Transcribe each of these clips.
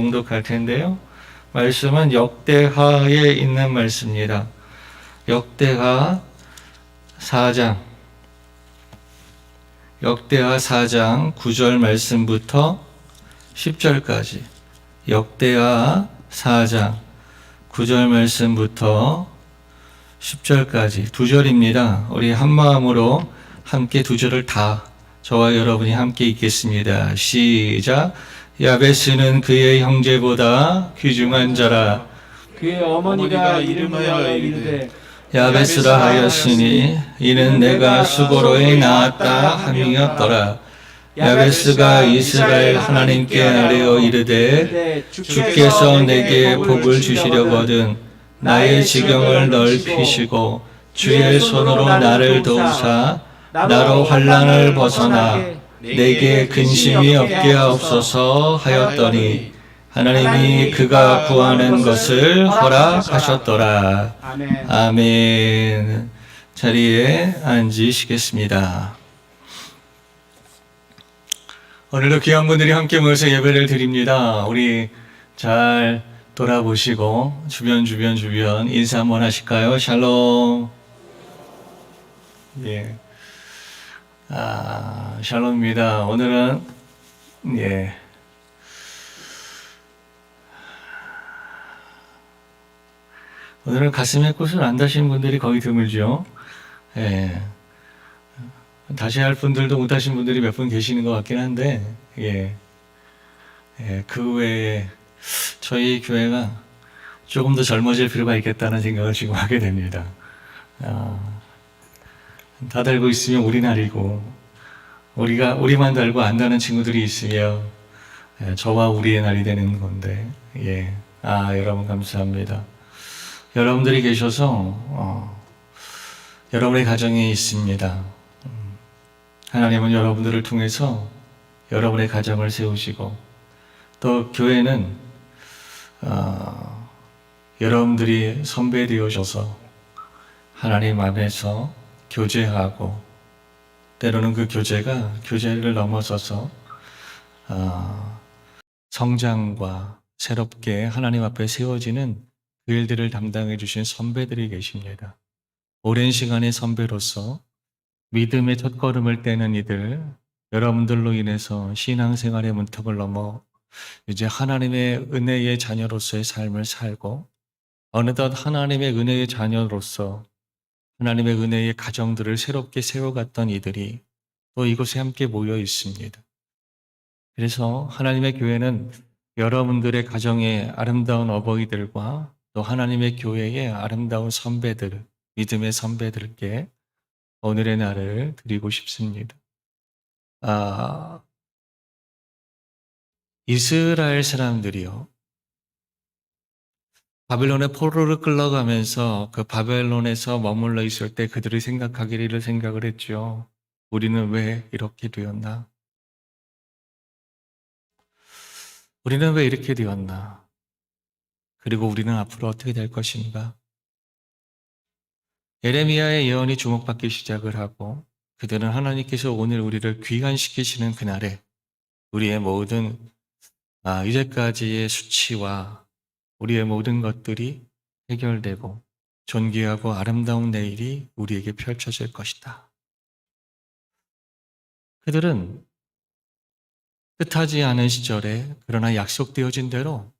봉독할 텐데요. 말씀은 역대하에 있는 말씀입니다. 역대하 4장 9절 말씀부터 10절까지 역대하 4장 9절 말씀부터 10절까지 두 절입니다. 우리 한 마음으로 함께 두 절을 다 저와 여러분이 함께 읽겠습니다. 시작. 야베스는 그의 형제보다 귀중한 자라. 그의 어머니가 이름하여 이르되 야베스라 하였으니 이는 내가 수고로에 낳았다 함이었더라. 야베스가 이스라엘 하나님께 아뢰어 이르되 주께서 내게 복을 주시려거든 나의 지경을 넓히시고 주의 손으로 나를 도우사 나로 환난을 벗어나 내게 근심이 없게 하옵소서 하였더니 하나님이 그가 구하는 것을 허락하셨더라. 아멘. 아멘. 자리에 앉으시겠습니다. 오늘도 귀한 분들이 함께 모여서 예배를 드립니다. 우리 잘 돌아보시고 주변 인사 한번 하실까요? 샬롬. 예. 샬롬입니다. 오늘은 오늘은 가슴에 꽃을 안 다신 분들이 거의 드물죠. 예. 다시 할 분들도 못 하신 분들이 몇 분 계시는 것 같긴 한데, 그 외에 저희 교회가 조금 더 젊어질 필요가 있겠다는 생각을 지금 하게 됩니다. 다 달고 있으면 우리 날이고, 우리만 달고 안 다는 친구들이 있으면 저와 우리의 날이 되는 건데, 여러분 감사합니다. 여러분들이 계셔서 여러분의 가정이 있습니다. 하나님은 여러분들을 통해서 여러분의 가정을 세우시고 또 교회는 여러분들이 선배 되어셔서 하나님 앞에서 교제하고 때로는 그 교제를 넘어서서 성장과 새롭게 하나님 앞에 세워지는 그 일들을 담당해 주신 선배들이 계십니다. 오랜 시간의 선배로서 믿음의 첫걸음을 떼는 이들, 여러분들로 인해서 신앙생활의 문턱을 넘어 이제 하나님의 은혜의 자녀로서의 삶을 살고 어느덧 하나님의 은혜의 자녀로서 하나님의 은혜의 가정들을 새롭게 세워갔던 이들이 또 이곳에 함께 모여 있습니다. 그래서 하나님의 교회는 여러분들의 가정의 아름다운 어버이들과 또 하나님의 교회의 아름다운 선배들, 믿음의 선배들께 오늘의 날을 드리고 싶습니다. 이스라엘 사람들이요, 바벨론의 포로를 끌려가면서 그 바벨론에서 머물러 있을 때 그들이 생각하기를 생각을 했죠. 우리는 왜 이렇게 되었나? 우리는 왜 이렇게 되었나? 그리고 우리는 앞으로 어떻게 될 것인가? 예레미야의 예언이 주목받기 시작을 하고 그들은 하나님께서 오늘 우리를 귀환시키시는 그날에 우리의 모든 이제까지의 수치와 우리의 모든 것들이 해결되고 존귀하고 아름다운 내일이 우리에게 펼쳐질 것이다. 그들은 뜻하지 않은 시절에 그러나 약속되어진 대로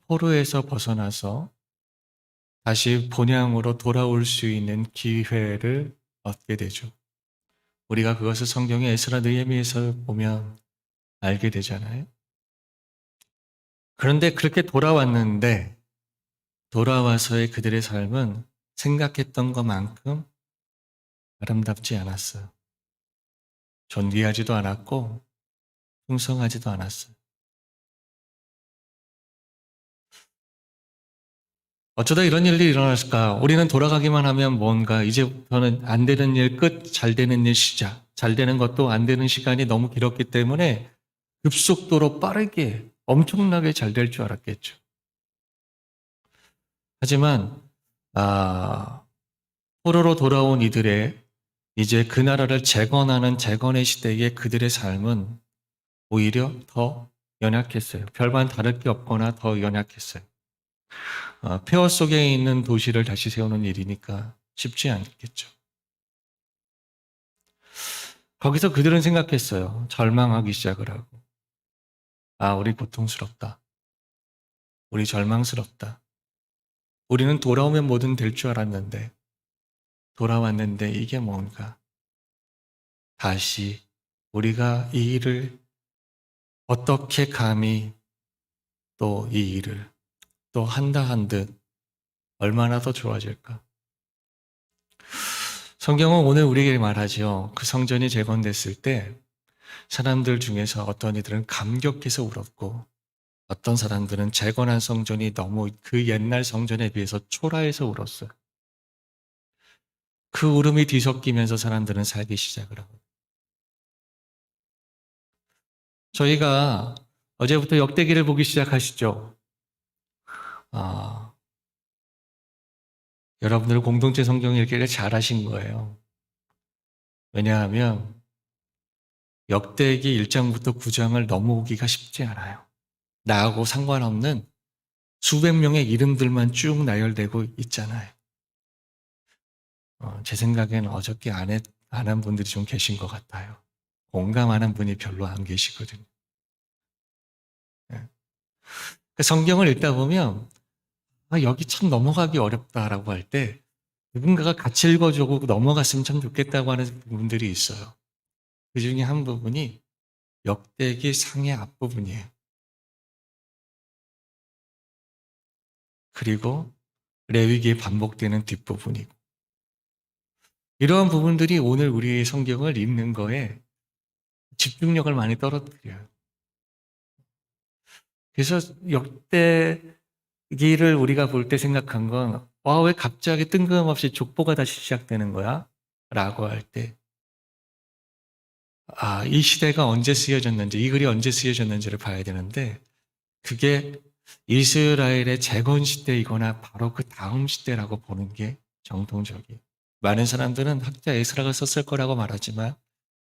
포로에서 벗어나서 다시 본향으로 돌아올 수 있는 기회를 얻게 되죠. 우리가 그것을 성경의 에스라 느헤미야에서 보면 알게 되잖아요. 그런데 그렇게 돌아왔는데 돌아와서의 그들의 삶은 생각했던 것만큼 아름답지 않았어요. 존귀하지도 않았고 풍성하지도 않았어요. 어쩌다 이런 일이 일어났을까? 우리는 돌아가기만 하면 뭔가 이제부터는 안 되는 일 끝, 잘 되는 일 시작. 잘 되는 것도 안 되는 시간이 너무 길었기 때문에 급속도로 빠르게 엄청나게 잘 될 줄 알았겠죠. 하지만 포로로 돌아온 이들의 이제 그 나라를 재건하는 재건의 시대에 그들의 삶은 오히려 더 연약했어요. 별반 다를 게 없거나 더 연약했어요. 폐허 속에 있는 도시를 다시 세우는 일이니까 쉽지 않겠죠. 거기서 그들은 생각했어요. 절망하기 시작을 하고. 우리 고통스럽다. 우리 절망스럽다. 우리는 돌아오면 뭐든 될 줄 알았는데, 돌아왔는데 이게 뭔가. 다시 우리가 이 일을 어떻게 감히 또 이 일을 또 한다 한 듯 얼마나 더 좋아질까? 성경은 오늘 우리에게 말하지요. 그 성전이 재건됐을 때 사람들 중에서 어떤 이들은 감격해서 울었고 어떤 사람들은 재건한 성전이 너무 그 옛날 성전에 비해서 초라해서 울었어요. 그 울음이 뒤섞이면서 사람들은 살기 시작을 하고. 저희가 어제부터 역대기를 보기 시작하시죠. 여러분들 공동체 성경 읽기를 잘하신 거예요. 왜냐하면 역대기 1장부터 9장을 넘어오기가 쉽지 않아요. 나하고 상관없는 수백 명의 이름들만 쭉 나열되고 있잖아요. 제 생각엔 어저께 안 한 분들이 좀 계신 것 같아요. 공감하는 분이 별로 안 계시거든요. 성경을 읽다 보면 여기 참 넘어가기 어렵다라고 할 때 누군가가 같이 읽어주고 넘어갔으면 참 좋겠다고 하는 부분들이 있어요. 그 중에 한 부분이 역대기 상의 앞부분이에요. 그리고 레위기에 반복되는 뒷부분이고. 이러한 부분들이 오늘 우리의 성경을 읽는 거에 집중력을 많이 떨어뜨려요. 그래서 역대기를 우리가 볼 때 생각한 건, 왜 갑자기 뜬금없이 족보가 다시 시작되는 거야? 라고 할 때, 이 시대가 언제 쓰여졌는지, 이 글이 언제 쓰여졌는지를 봐야 되는데, 그게 이스라엘의 재건 시대이거나 바로 그 다음 시대라고 보는 게 정통적이에요. 많은 사람들은 학자 에스라가 썼을 거라고 말하지만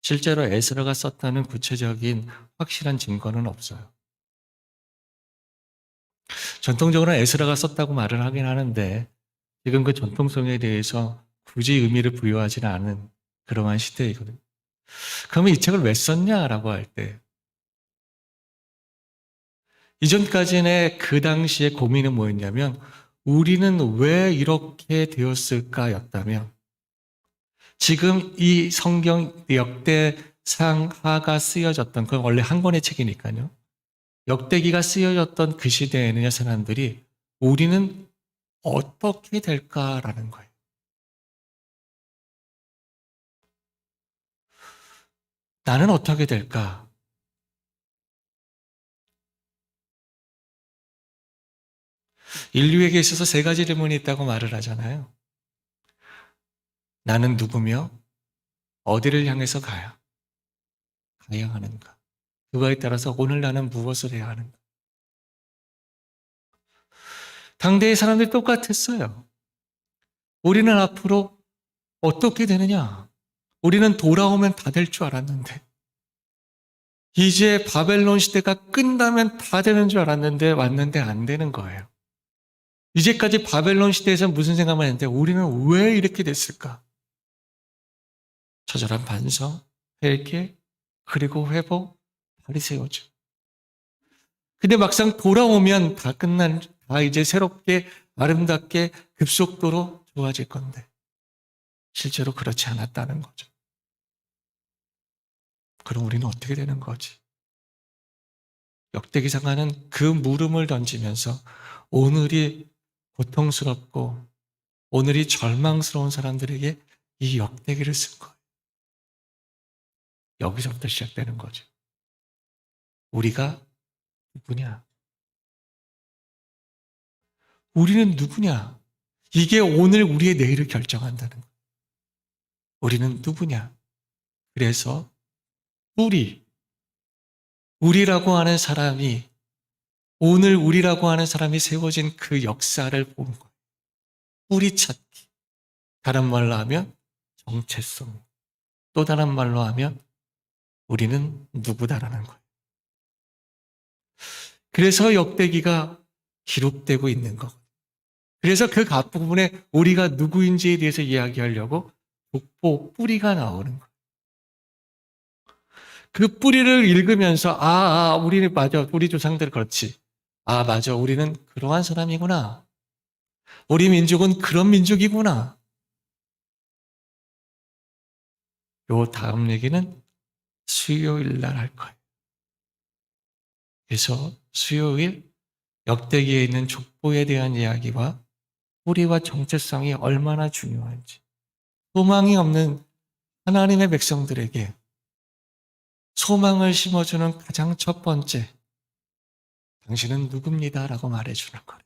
실제로 에스라가 썼다는 구체적인 확실한 증거는 없어요. 전통적으로는 에스라가 썼다고 말을 하긴 하는데 지금 그 전통성에 대해서 굳이 의미를 부여하지는 않은 그러한 시대이거든요. 그러면 이 책을 왜 썼냐라고 할 때 이전까지의 그 당시의 고민은 뭐였냐면 우리는 왜 이렇게 되었을까였다면 지금 이 성경 역대상하가 쓰여졌던 그건 원래 한 권의 책이니까요. 역대기가 쓰여졌던 그 시대에는 사람들이 우리는 어떻게 될까라는 거예요. 나는 어떻게 될까? 인류에게 있어서 세 가지 질문이 있다고 말을 하잖아요. 나는 누구며 어디를 향해서 가야 하는가? 그거에 따라서 오늘 나는 무엇을 해야 하는가? 당대의 사람들이 똑같았어요. 우리는 앞으로 어떻게 되느냐? 우리는 돌아오면 다 될 줄 알았는데 이제 바벨론 시대가 끝나면 다 되는 줄 알았는데 왔는데 안 되는 거예요. 이제까지 바벨론 시대에서 무슨 생각만 했는데 우리는 왜 이렇게 됐을까? 처절한 반성, 회개, 그리고 회복, 바리새오죠. 근데 막상 돌아오면 다 이제 새롭게 아름답게 급속도로 좋아질 건데 실제로 그렇지 않았다는 거죠. 그럼 우리는 어떻게 되는 거지? 역대기상하는 그 물음을 던지면서 오늘이 고통스럽고 오늘이 절망스러운 사람들에게 이 역대기를 쓴 거예요. 여기서부터 시작되는 거죠. 우리가 누구냐? 우리는 누구냐? 이게 오늘 우리의 내일을 결정한다는 거예요. 우리는 누구냐? 그래서 우리라고 하는 사람이 오늘 우리라고 하는 사람이 세워진 그 역사를 보는 거예요. 뿌리 찾기. 다른 말로 하면 정체성. 또 다른 말로 하면 우리는 누구다라는 거예요. 그래서 역대기가 기록되고 있는 것. 그래서 그 앞부분에 우리가 누구인지에 대해서 이야기하려고 족보 뿌리가 나오는 거예요. 그 뿌리를 읽으면서 우리는 맞아. 우리 조상들 그렇지. 맞아. 우리는 그러한 사람이구나. 우리 민족은 그런 민족이구나. 요 다음 얘기는 수요일 날 할 거예요. 그래서 수요일 역대기에 있는 족보에 대한 이야기와 뿌리와 정체성이 얼마나 중요한지, 소망이 없는 하나님의 백성들에게 소망을 심어주는 가장 첫 번째, 당신은 누굽니다 라고 말해주는 거예요.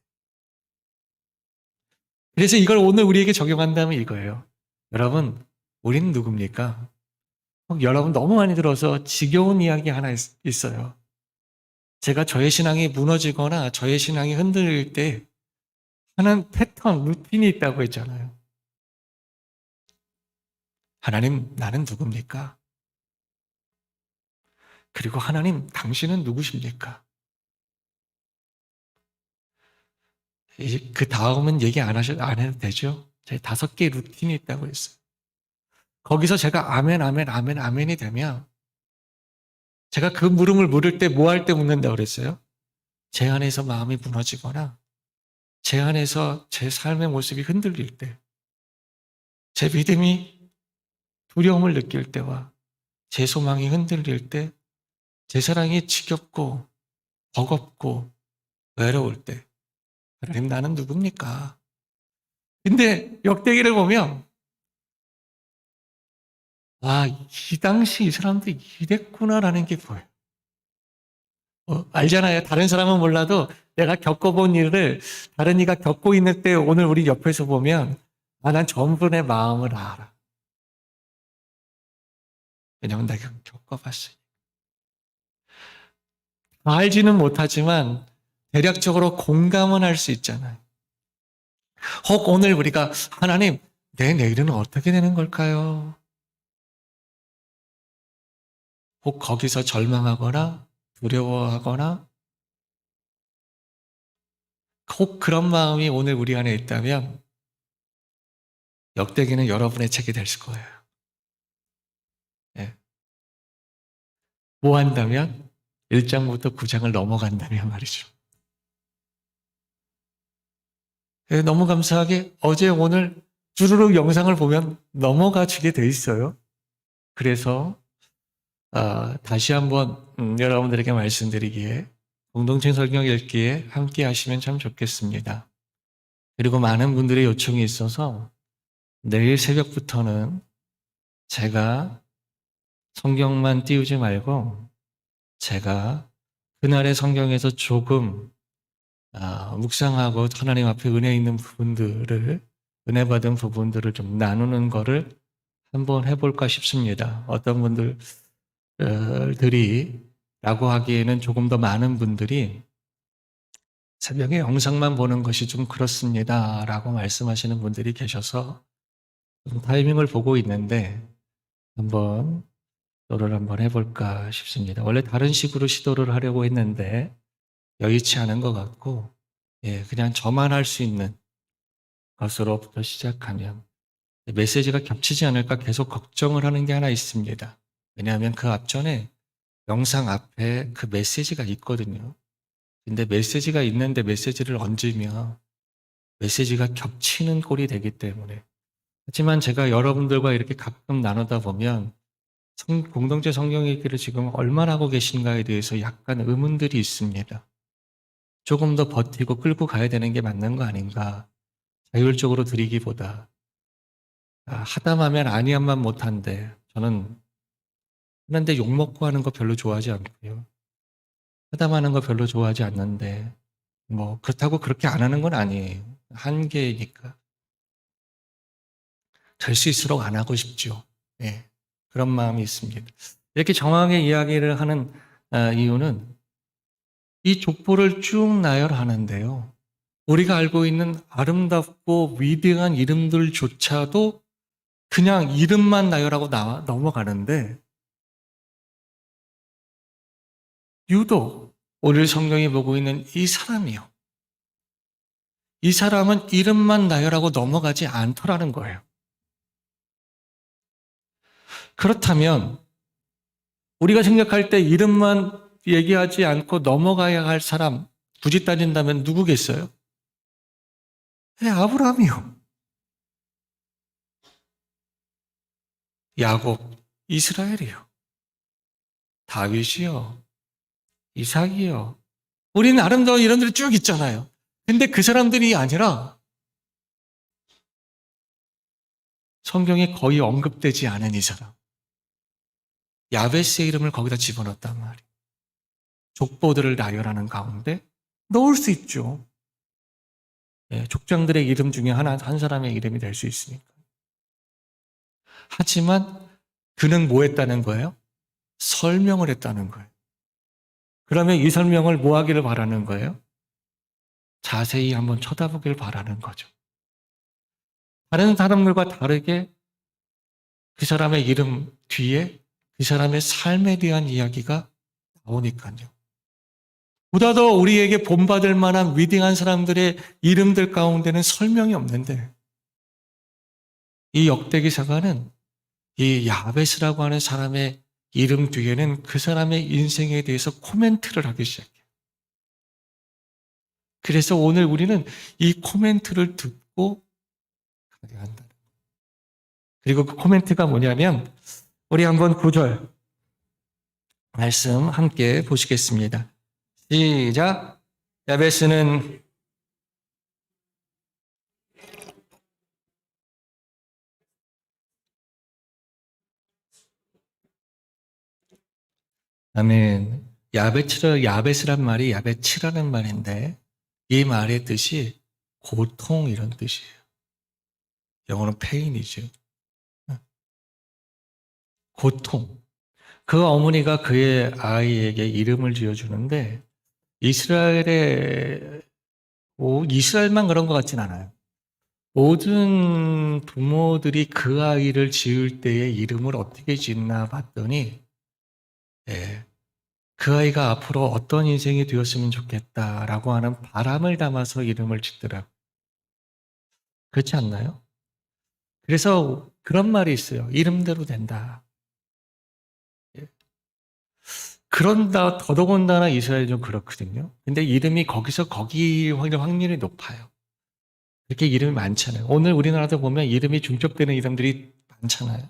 그래서 이걸 오늘 우리에게 적용한다면 이거예요. 여러분, 우리는 누굽니까? 여러분 너무 많이 들어서 지겨운 이야기 하나 있어요. 제가 저의 신앙이 무너지거나 저의 신앙이 흔들릴 때 하는 패턴, 루틴이 있다고 했잖아요. 하나님, 나는 누굽니까? 그리고 하나님, 당신은 누구십니까? 그 다음은 얘기 안 해도 되죠? 제 5개 루틴이 있다고 했어요. 거기서 제가 아멘, 아멘, 아멘, 아멘이 되면 제가 그 물음을 물을 때 뭐 할 때 묻는다고 그랬어요? 제 안에서 마음이 무너지거나 제 안에서 제 삶의 모습이 흔들릴 때, 제 믿음이 두려움을 느낄 때와 제 소망이 흔들릴 때, 제 사랑이 지겹고 버겁고 외로울 때, 하나님 나는 누굽니까? 근데 역대기를 보면 이 당시 이 사람들이 이랬구나라는 게 보여요. 알잖아요. 다른 사람은 몰라도 내가 겪어본 일을 다른 이가 겪고 있는 때 오늘 우리 옆에서 보면 난 전부 내 마음을 알아. 왜냐하면 내가 겪어봤어요. 알지는 못하지만 대략적으로 공감은 할 수 있잖아요. 혹 오늘 우리가 하나님, 내 내일은 어떻게 되는 걸까요? 혹 거기서 절망하거나 두려워하거나 혹 그런 마음이 오늘 우리 안에 있다면 역대기는 여러분의 책이 될 거예요. 예. 뭐 한다면 1장부터 9장을 넘어간다면 말이죠. 너무 감사하게 어제 오늘 주르륵 영상을 보면 넘어가지게 돼 있어요. 그래서 다시 한번 여러분들에게 말씀드리기에 공동체 설경 읽기에 함께 하시면 참 좋겠습니다. 그리고 많은 분들의 요청이 있어서 내일 새벽부터는 제가 성경만 띄우지 말고 제가 그날의 성경에서 조금 묵상하고 하나님 앞에 은혜 있는 부분들을, 은혜 받은 부분들을 좀 나누는 거를 한번 해볼까 싶습니다. 어떤 분들이 라고 하기에는 조금 더 많은 분들이 새벽에 영상만 보는 것이 좀 그렇습니다 라고 말씀하시는 분들이 계셔서 좀 타이밍을 보고 있는데 한번 시도를 한번 해볼까 싶습니다. 원래 다른 식으로 시도를 하려고 했는데 여의치 않은 것 같고, 그냥 저만 할 수 있는 것으로부터 시작하면 메시지가 겹치지 않을까 계속 걱정을 하는 게 하나 있습니다. 왜냐하면 그 앞전에 영상 앞에 그 메시지가 있거든요. 근데 메시지가 있는데 메시지를 얹으면 메시지가 겹치는 꼴이 되기 때문에. 하지만 제가 여러분들과 이렇게 가끔 나누다 보면 공동체 성경 읽기를 지금 얼마나 하고 계신가에 대해서 약간 의문들이 있습니다. 조금 더 버티고 끌고 가야 되는 게 맞는 거 아닌가. 자율적으로 드리기보다 하다마면 아니함만 못한데 저는 하는데 욕먹고 하는 거 별로 좋아하지 않고요. 하다마는 거 별로 좋아하지 않는데 뭐 그렇다고 그렇게 안 하는 건 아니에요. 한계니까. 될 수 있을수록 안 하고 싶죠. 그런 마음이 있습니다. 이렇게 정확하게 이야기를 하는 이유는 이 족보를 쭉 나열하는데요. 우리가 알고 있는 아름답고 위대한 이름들조차도 그냥 이름만 나열하고 넘어가는데 유독 오늘 성경이 보고 있는 이 사람이요. 이 사람은 이름만 나열하고 넘어가지 않더라는 거예요. 그렇다면 우리가 생각할 때 이름만 얘기하지 않고 넘어가야 할 사람 굳이 따진다면 누구겠어요? 아브라함이요. 야곱, 이스라엘이요. 다윗이요. 이삭이요. 우리는 아름다운 이름들이 쭉 있잖아요. 근데 그 사람들이 아니라 성경에 거의 언급되지 않은 이 사람. 야베스의 이름을 거기다 집어넣었단 말이에요. 족보들을 나열하는 가운데 넣을 수 있죠. 족장들의 이름 중에 한 사람의 이름이 될 수 있으니까. 하지만 그는 뭐 했다는 거예요? 설명을 했다는 거예요. 그러면 이 설명을 뭐 하기를 바라는 거예요? 자세히 한번 쳐다보길 바라는 거죠. 다른 사람들과 다르게 그 사람의 이름 뒤에 그 사람의 삶에 대한 이야기가 나오니까요. 보다 더 우리에게 본받을 만한 위대한 사람들의 이름들 가운데는 설명이 없는데 이 역대기사가는 이 야베스라고 하는 사람의 이름 뒤에는 그 사람의 인생에 대해서 코멘트를 하기 시작해요. 그래서 오늘 우리는 이 코멘트를 듣고 가야 한다. 그리고 그 코멘트가 뭐냐면 우리 한번 9절 말씀 함께 보시겠습니다. 시작. 야베스는 아멘. 야베스란 말이 야베치라는 말인데 이 말의 뜻이 고통 이런 뜻이에요. 영어는 페인이죠. 고통. 그 어머니가 그의 아이에게 이름을 지어주는데 이스라엘만 그런 것 같진 않아요. 모든 부모들이 그 아이를 지을 때의 이름을 어떻게 짓나 봤더니 그 아이가 앞으로 어떤 인생이 되었으면 좋겠다라고 하는 바람을 담아서 이름을 짓더라고요. 그렇지 않나요? 그래서 그런 말이 있어요. 이름대로 된다. 그런다, 더더군다나 이스라엘이 좀 그렇거든요. 근데 이름이 거기 확률이 높아요. 그렇게 이름이 많잖아요. 오늘 우리나라도 보면 이름이 중첩되는 이름들이 많잖아요.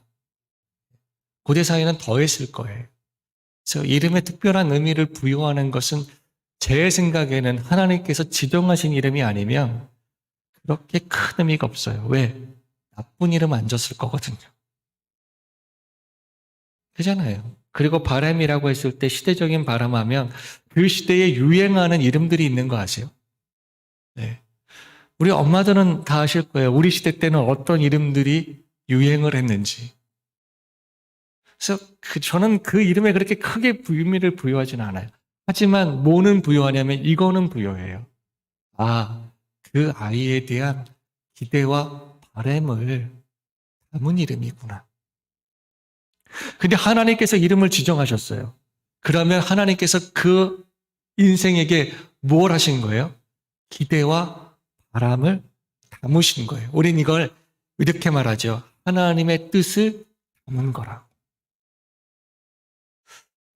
고대사회는 더 했을 거예요. 그래서 이름에 특별한 의미를 부여하는 것은 제 생각에는 하나님께서 지정하신 이름이 아니면 그렇게 큰 의미가 없어요. 왜? 나쁜 이름 안 줬을 거거든요. 그잖아요. 그리고 바람이라고 했을 때 시대적인 바람하면 그 시대에 유행하는 이름들이 있는 거 아세요? 네. 우리 엄마들은 다 아실 거예요. 우리 시대 때는 어떤 이름들이 유행을 했는지. 그래서 저는 그 이름에 그렇게 크게 의미를 부여하지는 않아요. 하지만 뭐는 부여하냐면 이거는 부여해요. 그 아이에 대한 기대와 바람을 담은 이름이구나. 근데 하나님께서 이름을 지정하셨어요. 그러면 하나님께서 그 인생에게 뭘 하신 거예요? 기대와 바람을 담으신 거예요. 우린 이걸 이렇게 말하죠. 하나님의 뜻을 담은 거라고.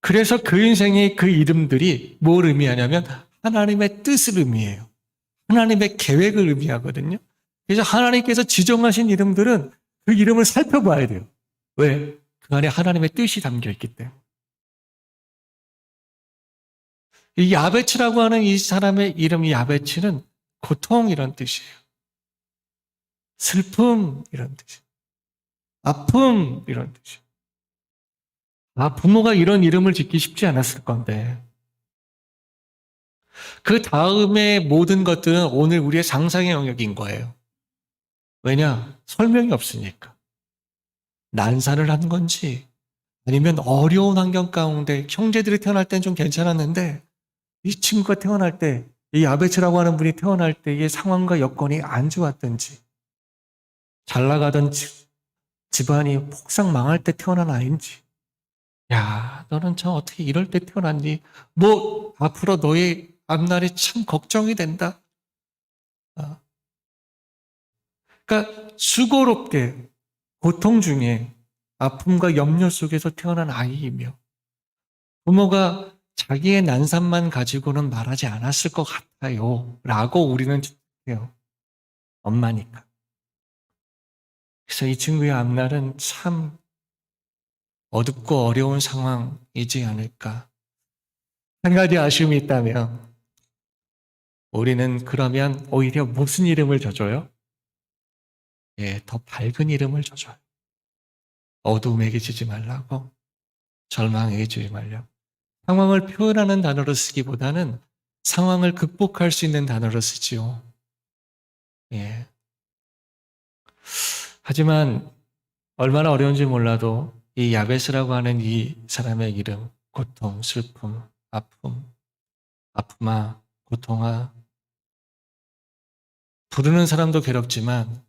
그래서 그 인생의 그 이름들이 뭘 의미하냐면 하나님의 뜻을 의미해요. 하나님의 계획을 의미하거든요. 그래서 하나님께서 지정하신 이름들은 그 이름을 살펴봐야 돼요. 왜? 그 안에 하나님의 뜻이 담겨 있기 때문에. 이 야베츠라고 하는 이 사람의 이름이 야베츠는 고통 이런 뜻이에요. 슬픔 이런 뜻이에요. 아픔 이런 뜻이에요. 부모가 이런 이름을 짓기 쉽지 않았을 건데 그 다음에 모든 것들은 오늘 우리의 상상의 영역인 거예요. 왜냐? 설명이 없으니까. 난사를 한 건지 아니면 어려운 환경 가운데 형제들이 태어날 땐 좀 괜찮았는데 이 친구가 태어날 때, 이 야베츠라고 하는 분이 태어날 때의 상황과 여건이 안 좋았든지 잘 나가던 집안이 폭삭 망할 때 태어난 아이인지 야, 너는 참 어떻게 이럴 때 태어났니? 뭐 앞으로 너의 앞날이 참 걱정이 된다. 어. 그러니까 수고롭게 고통 중에 아픔과 염려 속에서 태어난 아이이며 부모가 자기의 난산만 가지고는 말하지 않았을 것 같아요. 라고 우리는 해요. 엄마니까. 그래서 이 친구의 앞날은 참 어둡고 어려운 상황이지 않을까. 한 가지 아쉬움이 있다면 우리는 그러면 오히려 무슨 이름을 줘줘요? 예, 더 밝은 이름을 줘줘요. 어두움에게 지지 말라고, 절망에게 지지 말라고. 상황을 표현하는 단어로 쓰기보다는 상황을 극복할 수 있는 단어로 쓰지요. 예. 하지만 얼마나 어려운지 몰라도 이 야베스라고 하는 이 사람의 이름, 고통, 슬픔, 아픔, 아픔아, 고통아, 부르는 사람도 괴롭지만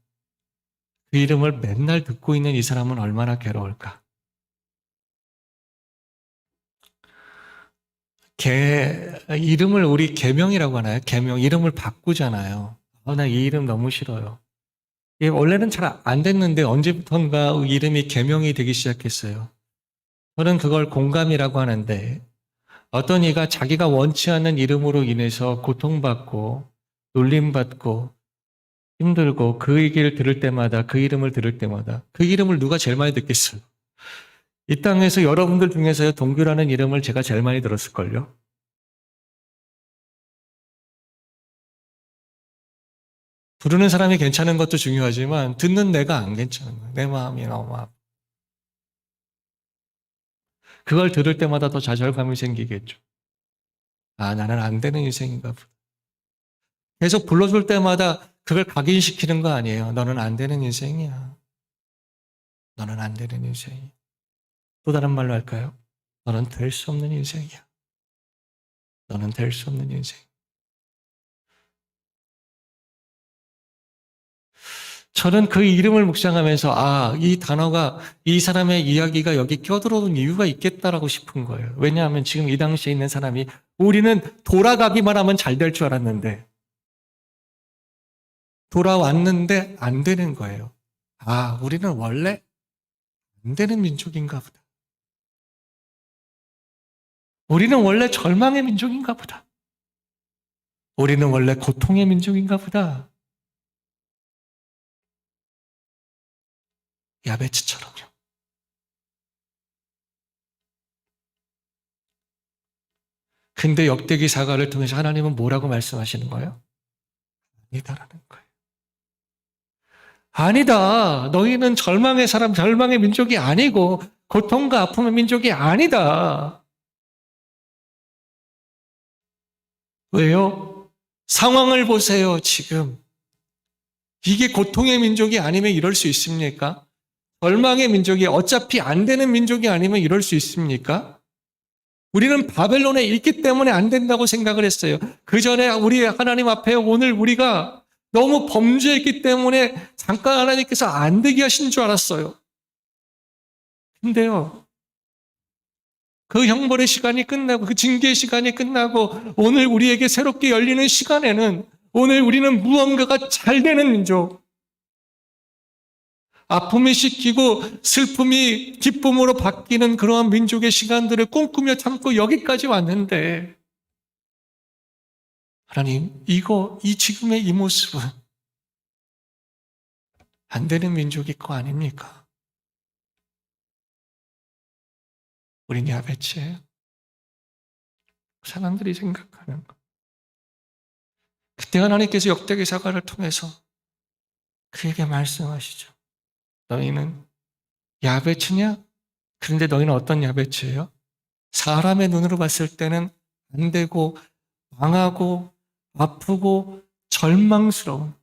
그 이름을 맨날 듣고 있는 이 사람은 얼마나 괴로울까. 이름을 우리 계명이라고 하나요? 계명, 이름을 바꾸잖아요. 나 이 이름 너무 싫어요. 원래는 잘 안 됐는데 언제부턴가 이름이 계명이 되기 시작했어요. 저는 그걸 공감이라고 하는데 어떤 이가 자기가 원치 않는 이름으로 인해서 고통받고 놀림받고 힘들고 그 얘기를 들을 때마다 그 이름을 들을 때마다 그 이름을 누가 제일 많이 듣겠어요? 이 땅에서 여러분들 중에서요 동규라는 이름을 제가 제일 많이 들었을걸요? 부르는 사람이 괜찮은 것도 중요하지만 듣는 내가 안 괜찮은 거예요. 내 마음이 너무 아파. 그걸 들을 때마다 더 좌절감이 생기겠죠. 아, 나는 안 되는 인생인가 보다. 계속 불러줄 때마다 그걸 각인시키는 거 아니에요. 너는 안 되는 인생이야. 너는 안 되는 인생이야. 또 다른 말로 할까요? 너는 될 수 없는 인생이야. 너는 될 수 없는 인생. 저는 그 이름을 묵상하면서 이 단어가 이 사람의 이야기가 여기 껴들어온 이유가 있겠다라고 싶은 거예요. 왜냐하면 지금 이 당시에 있는 사람이 우리는 돌아가기만 하면 잘 될 줄 알았는데 돌아왔는데 안 되는 거예요. 우리는 원래 안 되는 민족인가 보다. 우리는 원래 절망의 민족인가 보다. 우리는 원래 고통의 민족인가 보다. 야베츠처럼요. 근데 역대기 사가를 통해서 하나님은 뭐라고 말씀하시는 거예요? 아니다라는 거예요. 아니다. 너희는 절망의 사람, 절망의 민족이 아니고 고통과 아픔의 민족이 아니다. 왜요? 상황을 보세요, 지금. 이게 고통의 민족이 아니면 이럴 수 있습니까? 절망의 민족이 어차피 안 되는 민족이 아니면 이럴 수 있습니까? 우리는 바벨론에 있기 때문에 안 된다고 생각을 했어요. 그 전에 우리 하나님 앞에 오늘 우리가 너무 범죄했기 때문에 잠깐 하나님께서 안 되게 하신 줄 알았어요. 근데요, 그 형벌의 시간이 끝나고 그 징계의 시간이 끝나고 오늘 우리에게 새롭게 열리는 시간에는 오늘 우리는 무언가가 잘 되는 민족, 아픔이 씻기고 슬픔이 기쁨으로 바뀌는 그러한 민족의 시간들을 꿈꾸며 참고 여기까지 왔는데 하나님, 이 지금의 이 모습은 안 되는 민족이 거 아닙니까? 우린 야베치예요. 사람들이 생각하는 거. 그때 하나님께서 역대기 사가를 통해서 그에게 말씀하시죠. 너희는 야베치냐? 그런데 너희는 어떤 야베치예요? 사람의 눈으로 봤을 때는 안 되고 망하고 아프고 절망스러운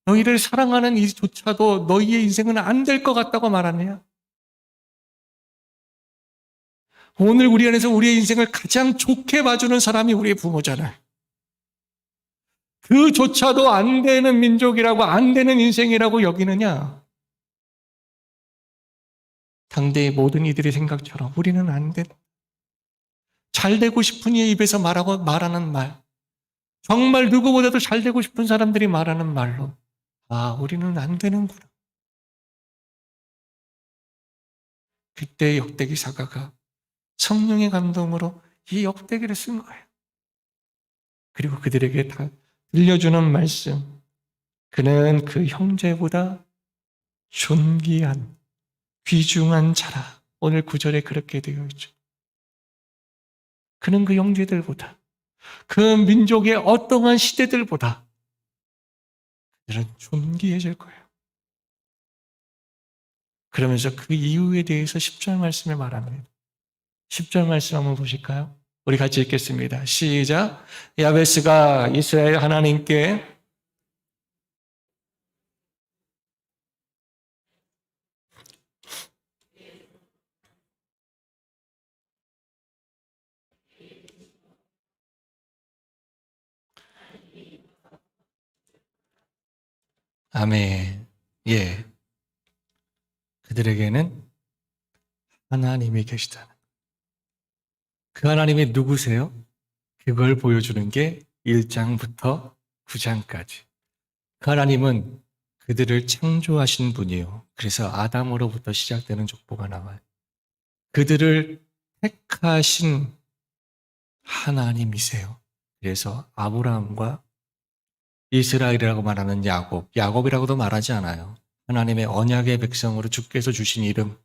너희를 사랑하는 이조차도 너희의 인생은 안 될 것 같다고 말하네요. 오늘 우리 안에서 우리의 인생을 가장 좋게 봐주는 사람이 우리의 부모잖아요. 그조차도 안 되는 민족이라고 안 되는 인생이라고 여기느냐? 당대의 모든 이들의 생각처럼 우리는 안 된다. 잘 되고 싶은 이의 입에서 말하는 말, 정말 누구보다도 잘 되고 싶은 사람들이 말하는 말로 우리는 안 되는구나. 그때 역대기 사가가 성령의 감동으로 이 역대기를 쓴 거예요. 그리고 그들에게 다 들려주는 말씀, 그는 그 형제보다 존귀한 귀중한 자라. 오늘 구절에 그렇게 되어 있죠. 그는 그 형제들보다, 그 민족의 어떠한 시대들보다 그들은 존귀해질 거예요. 그러면서 그 이유에 대해서 10절 말씀에 말합니다. 10절 말씀 한번 보실까요? 우리 같이 읽겠습니다. 시작. 야베스가 이스라엘 하나님께 아멘. 예. 그들에게는 하나님이 계시다는. 그 하나님이 누구세요? 그걸 보여주는 게 1장부터 9장까지. 그 하나님은 그들을 창조하신 분이에요. 그래서 아담으로부터 시작되는 족보가 나와요. 그들을 택하신 하나님이세요. 그래서 아브라함과 이스라엘이라고 말하는 야곱이라고도 말하지 않아요. 하나님의 언약의 백성으로 주께서 주신 이름,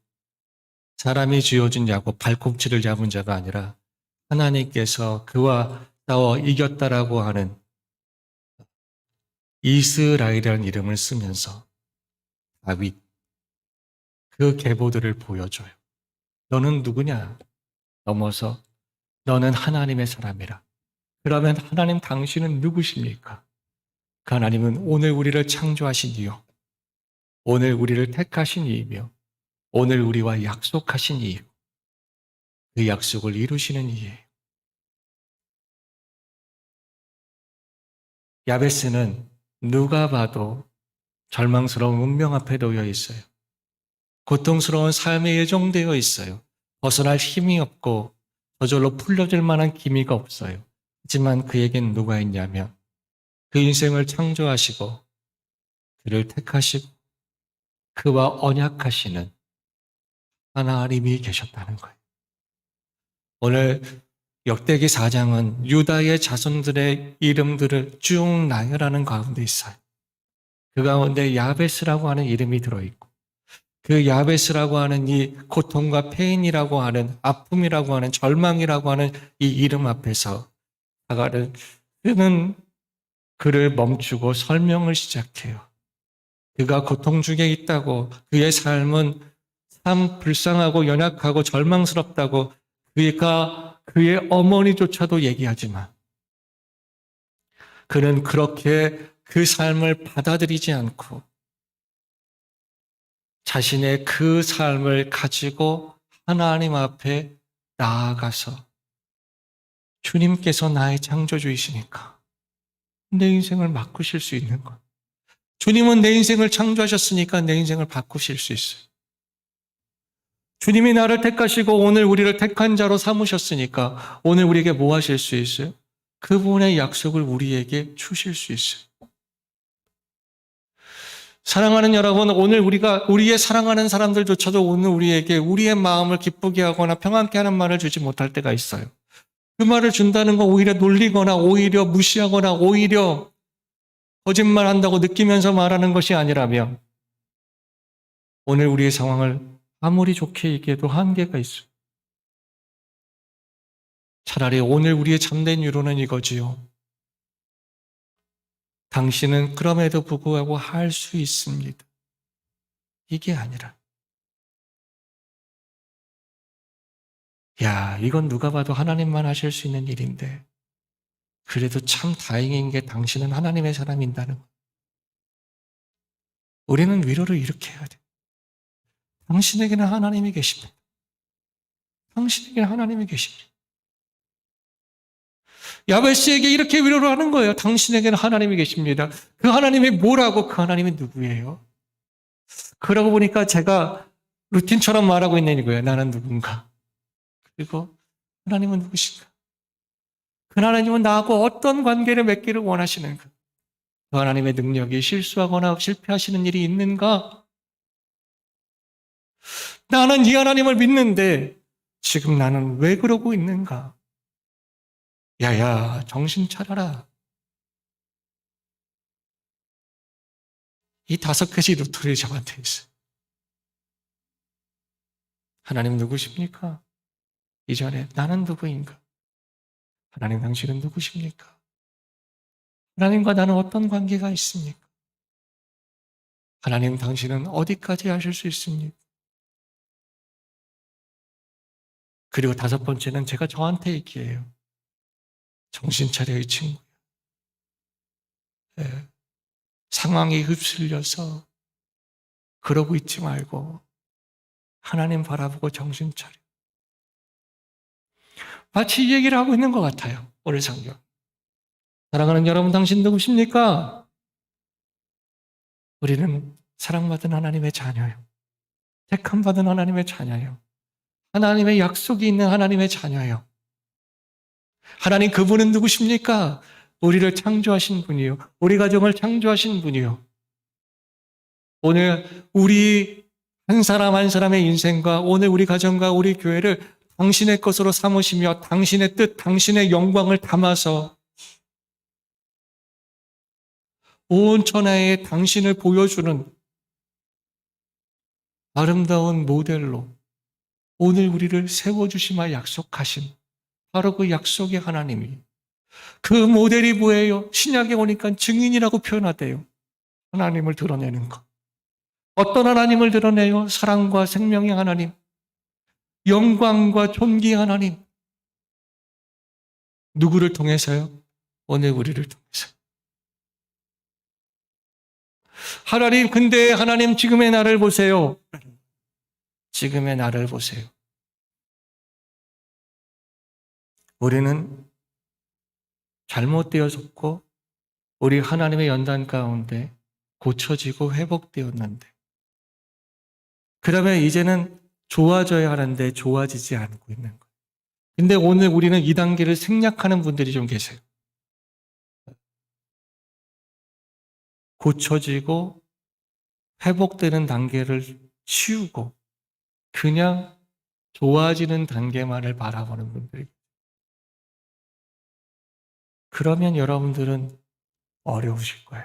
사람이 지어준 야곱, 발꿈치를 잡은 자가 아니라 하나님께서 그와 싸워 이겼다라고 하는 이스라엘이라는 이름을 쓰면서 다윗, 그 계보들을 보여줘요. 너는 누구냐? 넘어서 너는 하나님의 사람이라. 그러면 하나님 당신은 누구십니까? 그 하나님은 오늘 우리를 창조하신 이요, 오늘 우리를 택하신 이이며 오늘 우리와 약속하신 이유, 그 약속을 이루시는 이예요. 야베스는 누가 봐도 절망스러운 운명 앞에 놓여 있어요. 고통스러운 삶에 예정되어 있어요. 벗어날 힘이 없고 저절로 풀려질 만한 기미가 없어요. 하지만 그에겐 누가 있냐면 그 인생을 창조하시고 그를 택하시고 그와 언약하시는 하나님이 계셨다는 거예요. 오늘 역대기 4장은 유다의 자손들의 이름들을 쭉 나열하는 가운데 있어요. 그 가운데 야베스라고 하는 이름이 들어있고, 그 야베스라고 하는 이 고통과 페인이라고 하는, 아픔이라고 하는, 절망이라고 하는 이 이름 앞에서 사가는 그는 그를 멈추고 설명을 시작해요. 그가 고통 중에 있다고, 그의 삶은 참 불쌍하고 연약하고 절망스럽다고 그가 그의 어머니조차도 얘기하지만 그는 그렇게 그 삶을 받아들이지 않고 자신의 그 삶을 가지고 하나님 앞에 나아가서 주님께서 나의 창조주이시니까 내 인생을 바꾸실 수 있는 것. 주님은 내 인생을 창조하셨으니까 내 인생을 바꾸실 수 있어요. 주님이 나를 택하시고 오늘 우리를 택한 자로 삼으셨으니까 오늘 우리에게 뭐 하실 수 있어요? 그분의 약속을 우리에게 주실 수 있어요. 사랑하는 여러분, 오늘 우리의 사랑하는 사람들조차도 오늘 우리에게 우리의 마음을 기쁘게 하거나 평안케 하는 말을 주지 못할 때가 있어요. 그 말을 준다는 건 오히려 놀리거나 오히려 무시하거나 오히려 거짓말한다고 느끼면서 말하는 것이 아니라면 오늘 우리의 상황을 아무리 좋게 얘기해도 한계가 있어요. 차라리 오늘 우리의 참된 위로는 이거지요. 당신은 그럼에도 불구하고 할 수 있습니다. 이게 아니라 이건 누가 봐도 하나님만 하실 수 있는 일인데 그래도 참 다행인 게 당신은 하나님의 사람인다는 것. 우리는 위로를 이렇게 해야 돼. 당신에게는 하나님이 계십니다. 당신에게는 하나님이 계십니다. 야베스에게 이렇게 위로를 하는 거예요. 당신에게는 하나님이 계십니다. 그 하나님이 뭐라고? 그 하나님이 누구예요? 그러고 보니까 제가 루틴처럼 말하고 있는 거예요. 나는 누군가. 그리고 하나님은 누구신가? 그 하나님은 나하고 어떤 관계를 맺기를 원하시는가? 그 하나님의 능력이 실수하거나 실패하시는 일이 있는가? 나는 이 하나님을 믿는데 지금 나는 왜 그러고 있는가? 야야, 정신 차려라. 이 5가지 루트를 저한테 있어요. 하나님 누구십니까? 이전에 나는 누구인가? 하나님 당신은 누구십니까? 하나님과 나는 어떤 관계가 있습니까? 하나님 당신은 어디까지 하실 수 있습니까? 그리고 5번째는 제가 저한테 얘기해요. 정신 차려 이 친구야. 예, 상황이 휩쓸려서 그러고 있지 말고 하나님 바라보고 정신 차려. 마치 이 얘기를 하고 있는 것 같아요. 오늘 성경. 사랑하는 여러분, 당신 누구십니까? 우리는 사랑받은 하나님의 자녀예요. 택함받은 하나님의 자녀예요. 하나님의 약속이 있는 하나님의 자녀예요. 하나님 그분은 누구십니까? 우리를 창조하신 분이요. 우리 가정을 창조하신 분이요. 오늘 우리 한 사람 한 사람의 인생과 오늘 우리 가정과 우리 교회를 당신의 것으로 삼으시며 당신의 뜻, 당신의 영광을 담아서 온 천하에 당신을 보여주는 아름다운 모델로 오늘 우리를 세워주시마 약속하신 바로 그 약속의 하나님이 그 모델이 뭐예요? 신약에 오니까 증인이라고 표현하대요. 하나님을 드러내는 것. 어떤 하나님을 드러내요? 사랑과 생명의 하나님, 영광과 존귀의 하나님. 누구를 통해서요? 오늘 우리를 통해서. 하나님, 근데 하나님 지금의 나를 보세요. 지금의 나를 보세요. 우리는 잘못되어졌고 우리 하나님의 연단 가운데 고쳐지고 회복되었는데 그러면 이제는 좋아져야 하는데 좋아지지 않고 있는 거예요. 근데 오늘 우리는 이 단계를 생략하는 분들이 좀 계세요. 고쳐지고 회복되는 단계를 치우고 그냥 좋아지는 단계만을 바라보는 분들이. 그러면 여러분들은 어려우실 거예요.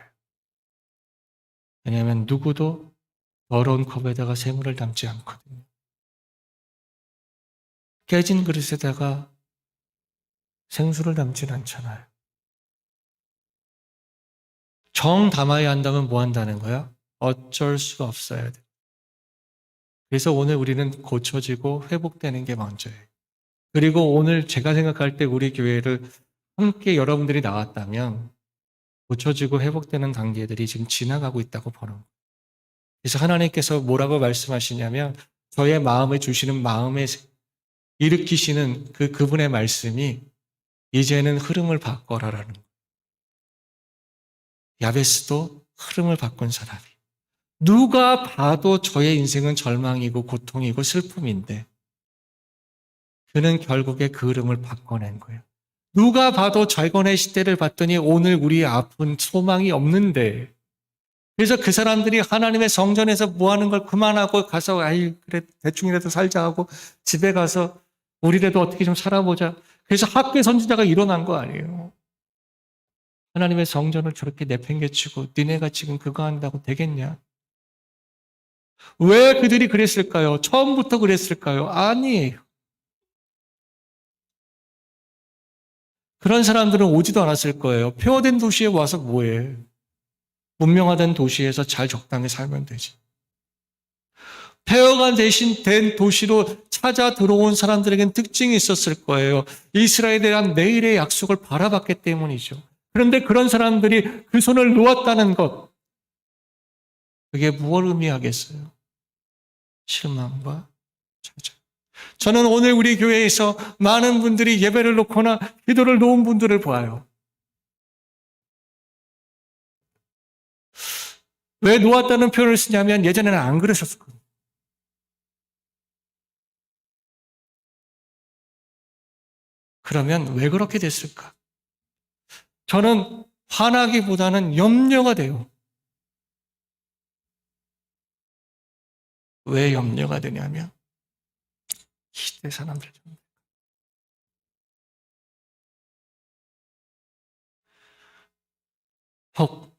왜냐하면 누구도 더러운 컵에다가 새물을 담지 않거든요. 깨진 그릇에다가 생수를 담진 않잖아요. 정 담아야 한다면 뭐 한다는 거야? 어쩔 수가 없어야 돼. 그래서 오늘 우리는 고쳐지고 회복되는 게 먼저예요. 그리고 오늘 제가 생각할 때 우리 교회를 함께 여러분들이 나왔다면 고쳐지고 회복되는 단계들이 지금 지나가고 있다고 보는 거예요. 그래서 하나님께서 뭐라고 말씀하시냐면 저의 마음에 주시는 마음에 일으키시는 그분의 말씀이 이제는 흐름을 바꿔라라는 거예요. 야베스도 흐름을 바꾼 사람이. 누가 봐도 저의 인생은 절망이고 고통이고 슬픔인데 그는 결국에 그 흐름을 바꿔낸 거예요. 누가 봐도 절건의 시대를 봤더니 오늘 우리 아픈 소망이 없는데 그래서 그 사람들이 하나님의 성전에서 뭐 하는 걸 그만하고 가서 아이 그래 대충이라도 살자 하고 집에 가서 우리라도 어떻게 좀 살아보자. 그래서 학계 선지자가 일어난 거 아니에요. 하나님의 성전을 저렇게 내팽개치고 니네가 지금 그거 한다고 되겠냐? 왜 그들이 그랬을까요? 처음부터 그랬을까요? 아니에요. 그런 사람들은 오지도 않았을 거예요. 폐허된 도시에 와서 뭐해? 문명화된 도시에서 잘 적당히 살면 되지. 폐허가 된 도시로 찾아 들어온 사람들에겐 특징이 있었을 거예요. 이스라엘에 대한 내일의 약속을 바라봤기 때문이죠. 그런데 그런 사람들이 그 손을 놓았다는 것, 그게 무엇을 의미하겠어요? 실망과 좌절. 저는 오늘 우리 교회에서 많은 분들이 예배를 놓거나 기도를 놓은 분들을 보아요. 왜 놓았다는 표현을 쓰냐면 예전에는 안 그러셨거든요. 그러면 왜 그렇게 됐을까? 저는 화나기보다는 염려가 돼요. 왜 염려가 되냐면 시대 사람들 좀 혹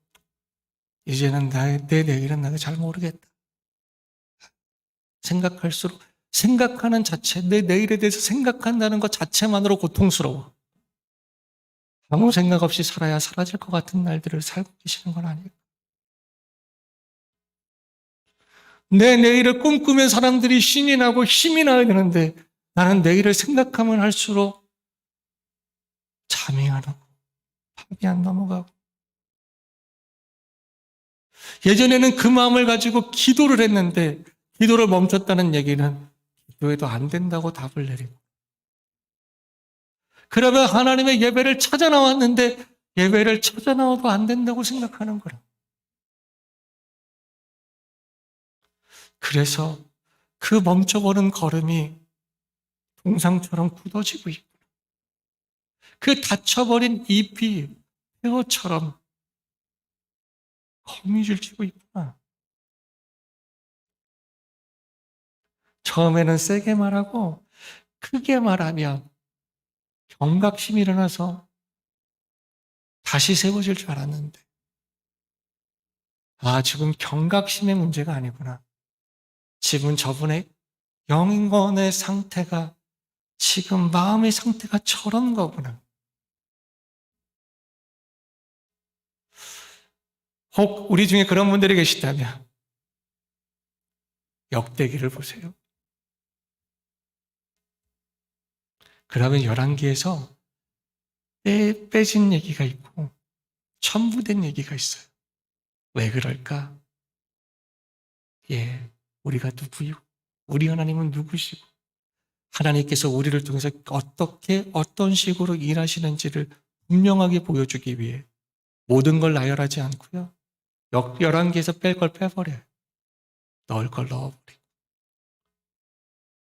이제는 내 내일은 내가 잘 모르겠다. 생각할수록 생각하는 자체, 내 내일에 대해서 생각한다는 것 자체만으로 고통스러워. 아무 생각 없이 살아야 사라질 것 같은 날들을 살고 계시는 건 아니에요. 내 내일을 꿈꾸면 사람들이 신이 나고 힘이 나야 되는데 나는 내일을 생각하면 할수록 잠이 안 오고 밥이 안 넘어가고 예전에는 그 마음을 가지고 기도를 했는데 기도를 멈췄다는 얘기는 기도해도 안 된다고 답을 내리고 그러면 하나님의 예배를 찾아 나왔는데 예배를 찾아 나와도 안 된다고 생각하는 거라. 그래서 그 멈춰버린 걸음이 동상처럼 굳어지고 있고 그 닫혀버린 잎이 폐허처럼 거미줄 치고 있구나. 처음에는 세게 말하고 크게 말하면 경각심이 일어나서 다시 세워질 줄 알았는데 지금 경각심의 문제가 아니구나. 지금 저분의 영혼의 상태가 지금 마음의 상태가 저런 거구나. 혹 우리 중에 그런 분들이 계시다면 역대기를 보세요. 그러면 열왕기에서 빼진 얘기가 있고 첨부된 얘기가 있어요. 왜 그럴까? 우리가 누구요? 우리 하나님은 누구시고 하나님께서 우리를 통해서 어떤 식으로 일하시는지를 분명하게 보여주기 위해 모든 걸 나열하지 않고요. 열왕기에서 뺄 걸 빼버려요. 넣을 걸 넣어버리고.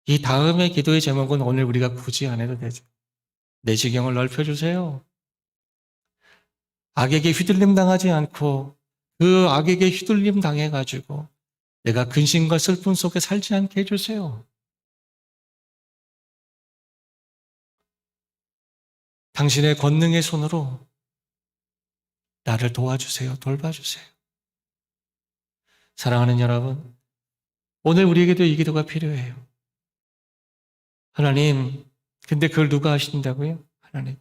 이 다음의 기도의 제목은 오늘 우리가 굳이 안 해도 되죠. 내 지경을 넓혀주세요. 악에게 휘둘림 당하지 않고 그 악에게 휘둘림 당해가지고 내가 근심과 슬픔 속에 살지 않게 해주세요. 당신의 권능의 손으로 나를 도와주세요. 돌봐주세요. 사랑하는 여러분, 오늘 우리에게도 이 기도가 필요해요. 하나님, 근데 그걸 누가 하신다고요? 하나님.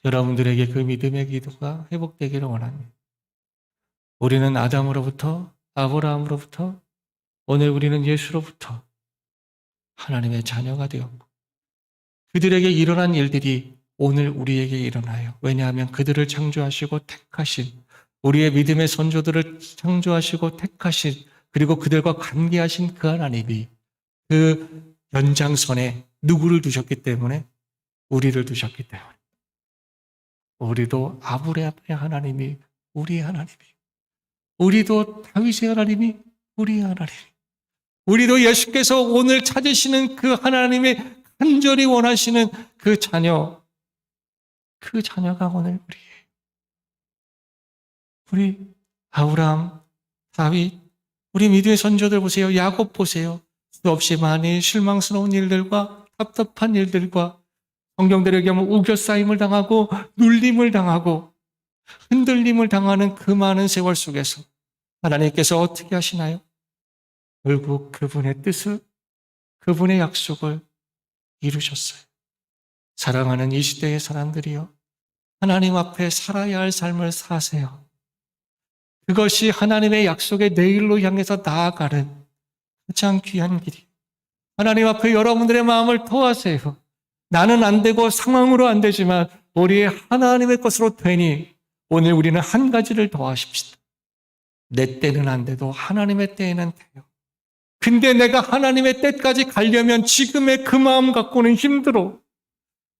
여러분들에게 그 믿음의 기도가 회복되기를 원합니다. 우리는 아담으로부터, 아브라함으로부터, 오늘 우리는 예수로부터 하나님의 자녀가 되었고 그들에게 일어난 일들이 오늘 우리에게 일어나요. 왜냐하면 그들을 창조하시고 택하신 우리의 믿음의 선조들을 창조하시고 택하신 그리고 그들과 관계하신 그 하나님이 그 연장선에 누구를 두셨기 때문에 우리를 두셨기 때문에 우리도 아브라함의 하나님이 우리의 하나님이에요. 우리도 다윗의 하나님이 우리의 하나님이에요. 우리도 예수께서 오늘 찾으시는 그 하나님의 간절히 원하시는 그 자녀가 오늘 우리예요. 우리 아브라함, 다윗, 우리 믿음의 선조들 보세요. 야곱 보세요. 수없이 많이 실망스러운 일들과 답답한 일들과 성경대로 얘기하면 우겨싸임을 당하고 눌림을 당하고 흔들림을 당하는 그 많은 세월 속에서 하나님께서 어떻게 하시나요? 결국 그분의 뜻을, 그분의 약속을 이루셨어요. 사랑하는 이 시대의 사람들이요. 하나님 앞에 살아야 할 삶을 사세요. 그것이 하나님의 약속의 내일로 향해서 나아가는 가장 귀한 길이에요. 하나님 앞에 여러분들의 마음을 토하세요. 나는 안 되고 상황으로 안 되지만 우리의 하나님의 것으로 되니 오늘 우리는 한 가지를 더 하십시다. 내 때는 안 돼도 하나님의 때에는 돼요. 근데 내가 하나님의 때까지 가려면 지금의 그 마음 갖고는 힘들어.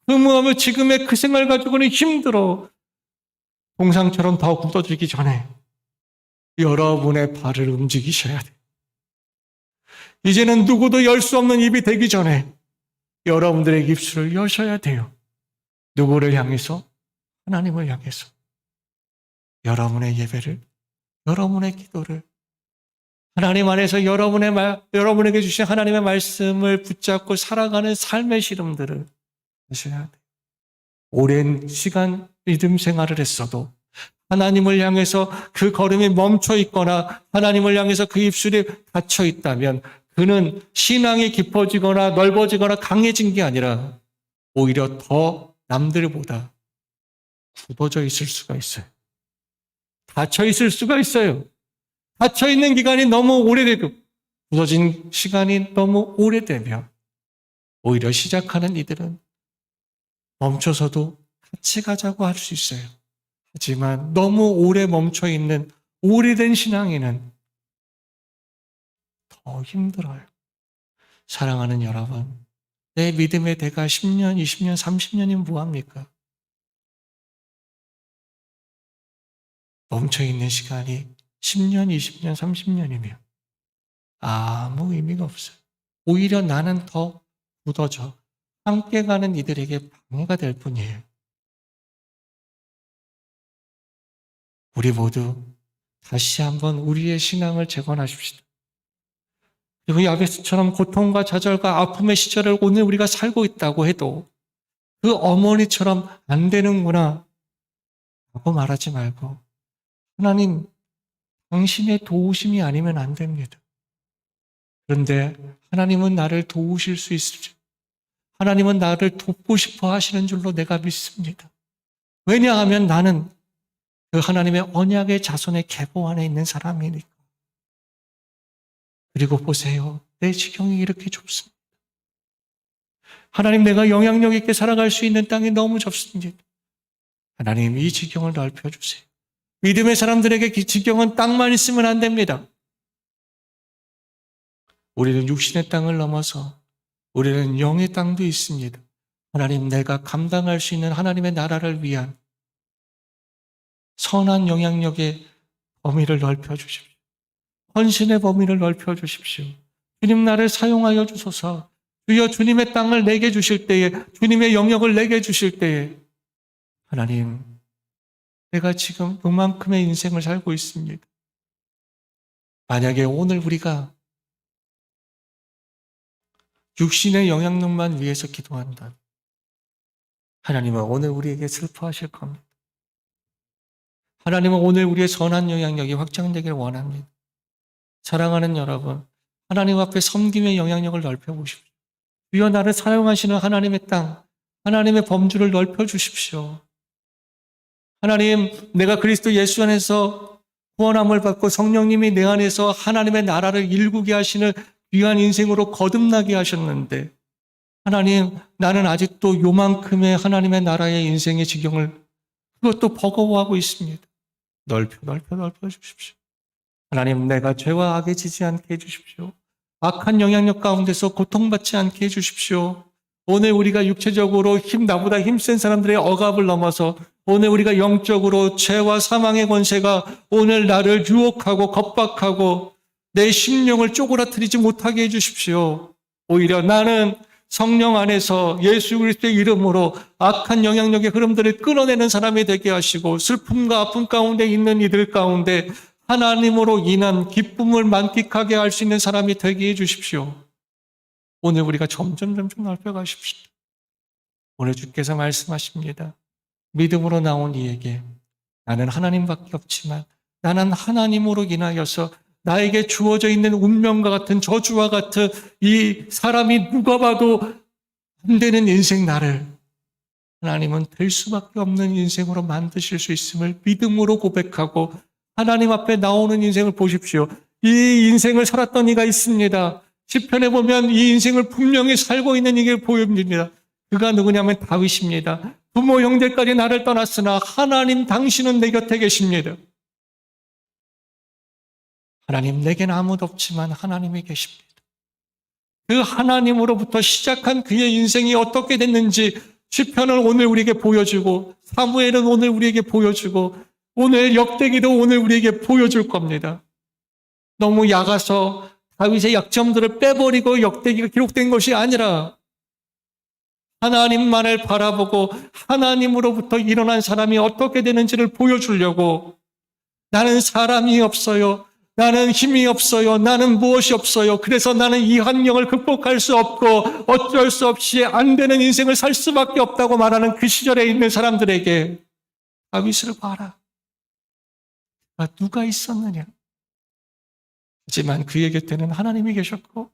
그 마음을 지금의 그 생활 가지고는 힘들어. 동상처럼 더 굳어지기 전에 여러분의 발을 움직이셔야 돼. 이제는 누구도 열 수 없는 입이 되기 전에 여러분들의 입술을 여셔야 돼요. 누구를 향해서? 하나님을 향해서. 여러분의 예배를, 여러분의 기도를, 하나님 안에서 여러분에게 주신 하나님의 말씀을 붙잡고 살아가는 삶의 시름들을 하셔야 돼요. 오랜 시간 믿음 생활을 했어도 하나님을 향해서 그 걸음이 멈춰 있거나 하나님을 향해서 그 입술이 닫혀 있다면 그는 신앙이 깊어지거나 넓어지거나 강해진 게 아니라 오히려 더 남들보다 굳어져 있을 수가 있어요. 닫혀 있을 수가 있어요. 닫혀 있는 기간이 너무 오래되고 굳어진 시간이 너무 오래되면 오히려 시작하는 이들은 멈춰서도 같이 가자고 할 수 있어요. 하지만 너무 오래 멈춰 있는 오래된 신앙인은 더 힘들어요. 사랑하는 여러분, 내 믿음의 대가 10년, 20년, 30년이면 뭐합니까? 멈춰 있는 시간이 10년, 20년, 30년이면 아무 의미가 없어요. 오히려 나는 더 굳어져 함께 가는 이들에게 방해가 될 뿐이에요. 우리 모두 다시 한번 우리의 신앙을 재건하십시다. 그리고 야베스처럼 고통과 좌절과 아픔의 시절을 오늘 우리가 살고 있다고 해도 그 어머니처럼 안 되는구나 라고 말하지 말고 하나님, 당신의 도우심이 아니면 안 됩니다. 그런데 하나님은 나를 도우실 수 있으죠. 하나님은 나를 돕고 싶어 하시는 줄로 내가 믿습니다. 왜냐하면 나는 그 하나님의 언약의 자손의 계보 안에 있는 사람이니까. 그리고 보세요. 내 지경이 이렇게 좁습니다. 하나님, 내가 영향력 있게 살아갈 수 있는 땅이 너무 좁습니다. 하나님, 이 지경을 넓혀주세요. 믿음의 사람들에게 그 지경은 땅만 있으면 안 됩니다. 우리는 육신의 땅을 넘어서 우리는 영의 땅도 있습니다. 하나님, 내가 감당할 수 있는 하나님의 나라를 위한 선한 영향력의 범위를 넓혀주십시오. 헌신의 범위를 넓혀주십시오. 주님, 나를 사용하여 주소서. 주여, 주님의 땅을 내게 주실 때에, 주님의 영역을 내게 주실 때에 하나님, 내가 지금 그만큼의 인생을 살고 있습니다. 만약에 오늘 우리가 육신의 영향력만 위해서 기도한다. 하나님은 오늘 우리에게 슬퍼하실 겁니다. 하나님은 오늘 우리의 선한 영향력이 확장되길 원합니다. 사랑하는 여러분, 하나님 앞에 섬김의 영향력을 넓혀보십시오. 주여, 나를 사용하시는 하나님의 땅, 하나님의 범주를 넓혀주십시오. 하나님, 내가 그리스도 예수 안에서 구원함을 받고 성령님이 내 안에서 하나님의 나라를 일구게 하시는 귀한 인생으로 거듭나게 하셨는데 하나님, 나는 아직도 요만큼의 하나님의 나라의 인생의 지경을 그것도 버거워하고 있습니다. 넓혀 주십시오. 하나님, 내가 죄와 악에 지지 않게 해주십시오. 악한 영향력 가운데서 고통받지 않게 해주십시오. 오늘 우리가 육체적으로 나보다 힘센 사람들의 억압을 넘어서 오늘 우리가 영적으로 죄와 사망의 권세가 오늘 나를 유혹하고 겁박하고 내 심령을 쪼그라뜨리지 못하게 해주십시오. 오히려 나는 성령 안에서 예수 그리스도의 이름으로 악한 영향력의 흐름들을 끊어내는 사람이 되게 하시고 슬픔과 아픔 가운데 있는 이들 가운데 하나님으로 인한 기쁨을 만끽하게 할 수 있는 사람이 되게 해주십시오. 오늘 우리가 점점 넓혀가십시오. 오늘 주께서 말씀하십니다. 믿음으로 나온 이에게 나는 하나님밖에 없지만 나는 하나님으로 인하여서 나에게 주어져 있는 운명과 같은 저주와 같은 이 사람이 누가 봐도 안 되는 인생 나를 하나님은 될 수밖에 없는 인생으로 만드실 수 있음을 믿음으로 고백하고 하나님 앞에 나오는 인생을 보십시오. 이 인생을 살았던 이가 있습니다. 시편에 보면 이 인생을 분명히 살고 있는 이게 보입니다. 그가 누구냐면 다윗입니다. 부모 형제까지 나를 떠났으나 하나님 당신은 내 곁에 계십니다. 하나님, 내게는 아무도 없지만 하나님이 계십니다. 그 하나님으로부터 시작한 그의 인생이 어떻게 됐는지 시편은 오늘 우리에게 보여주고 사무엘은 오늘 우리에게 보여주고 오늘 역대기도 오늘 우리에게 보여줄 겁니다. 너무 약아서 다윗의 약점들을 빼버리고 역대기가 기록된 것이 아니라 하나님만을 바라보고 하나님으로부터 일어난 사람이 어떻게 되는지를 보여주려고 나는 사람이 없어요. 나는 힘이 없어요. 나는 무엇이 없어요. 그래서 나는 이 환경을 극복할 수 없고 어쩔 수 없이 안 되는 인생을 살 수밖에 없다고 말하는 그 시절에 있는 사람들에게 다윗을 봐라. 누가 있었느냐? 하지만 그의 곁에는 하나님이 계셨고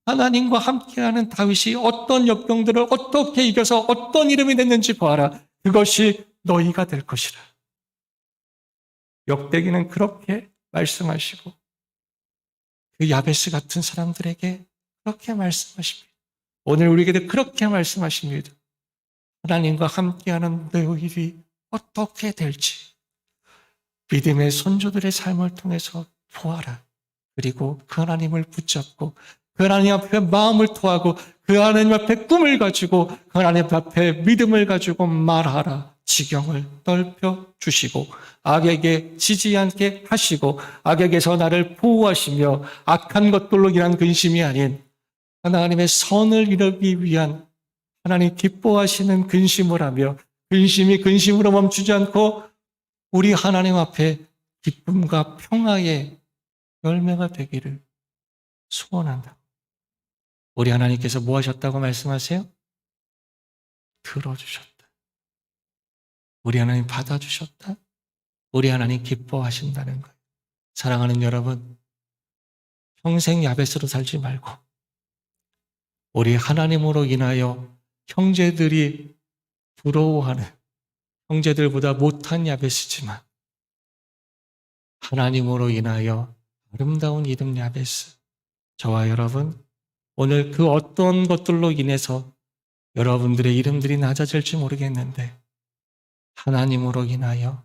하나님과 함께하는 다윗이 어떤 역병들을 어떻게 이겨서 어떤 이름이 됐는지 보아라. 그것이 너희가 될 것이라. 역대기는 그렇게 말씀하시고 그 야베스 같은 사람들에게 그렇게 말씀하십니다. 오늘 우리에게도 그렇게 말씀하십니다. 하나님과 함께하는 너희들이 어떻게 될지 믿음의 선조들의 삶을 통해서 보아라. 그리고 그 하나님을 붙잡고 그 하나님 앞에 마음을 토하고 그 하나님 앞에 꿈을 가지고 그 하나님 앞에 믿음을 가지고 말하라. 지경을 넓혀 주시고 악에게 지지 않게 하시고 악에게서 나를 보호하시며 악한 것들로 인한 근심이 아닌 하나님의 선을 이루기 위한 하나님 기뻐하시는 근심을 하며 근심이 근심으로 멈추지 않고 우리 하나님 앞에 기쁨과 평화의 열매가 되기를 소원한다. 우리 하나님께서 뭐 하셨다고 말씀하세요? 들어주셨다. 우리 하나님 받아주셨다. 우리 하나님 기뻐하신다는 거예요. 사랑하는 여러분, 평생 야베스로 살지 말고 우리 하나님으로 인하여 형제들이 부러워하는 형제들보다 못한 야베스지만 하나님으로 인하여 아름다운 이름 야베스, 저와 여러분 오늘 그 어떤 것들로 인해서 여러분들의 이름들이 낮아질지 모르겠는데 하나님으로 인하여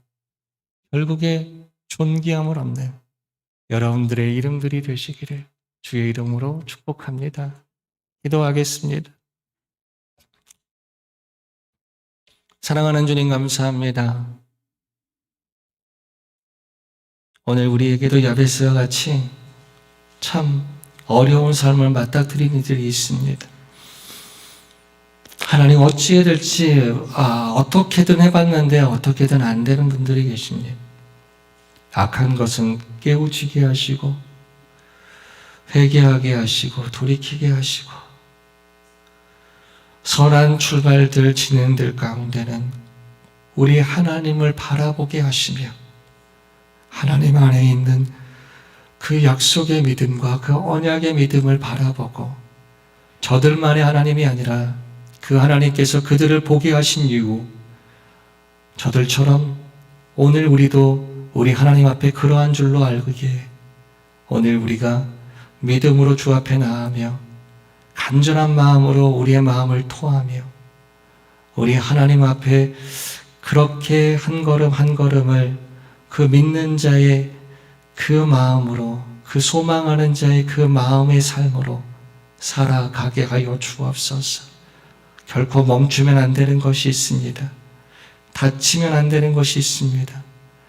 결국에 존귀함을 얻는 여러분들의 이름들이 되시기를 주의 이름으로 축복합니다. 기도하겠습니다. 사랑하는 주님 감사합니다. 오늘 우리에게도 야베스와 같이 참 어려운 삶을 맞닥뜨린 이들이 있습니다. 하나님 어찌해야 될지 어떻게든 해봤는데 어떻게든 안 되는 분들이 계십니다. 악한 것은 깨우치게 하시고 회개하게 하시고 돌이키게 하시고 선한 출발들 진행들 가운데는 우리 하나님을 바라보게 하시며 하나님 안에 있는 그 약속의 믿음과 그 언약의 믿음을 바라보고 저들만의 하나님이 아니라 그 하나님께서 그들을 보게 하신 이후 저들처럼 오늘 우리도 우리 하나님 앞에 그러한 줄로 알기에 오늘 우리가 믿음으로 주 앞에 나아가며 간절한 마음으로 우리의 마음을 토하며 우리 하나님 앞에 그렇게 한 걸음 한 걸음을 그 믿는 자의 그 마음으로 그 소망하는 자의 그 마음의 삶으로 살아가게 하여 주옵소서. 결코 멈추면 안 되는 것이 있습니다. 다치면 안 되는 것이 있습니다.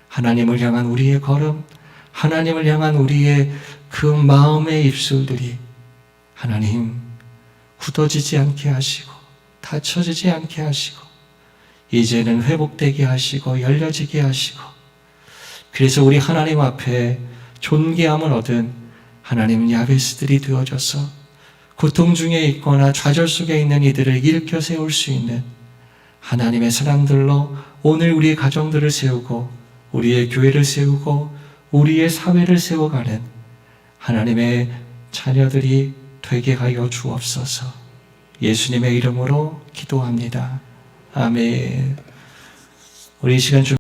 하나님을 향한 우리의 걸음, 하나님을 향한 우리의 그 마음의 입술들이 하나님 굳어지지 않게 하시고 다쳐지지 않게 하시고 이제는 회복되게 하시고 열려지게 하시고 그래서 우리 하나님 앞에 존귀함을 얻은 하나님 야베스들이 되어져서 고통 중에 있거나 좌절 속에 있는 이들을 일으켜 세울 수 있는 하나님의 사람들로 오늘 우리의 가정들을 세우고 우리의 교회를 세우고 우리의 사회를 세워가는 하나님의 자녀들이 되게 하여 주옵소서. 예수님의 이름으로 기도합니다. 아멘. 우리 이 시간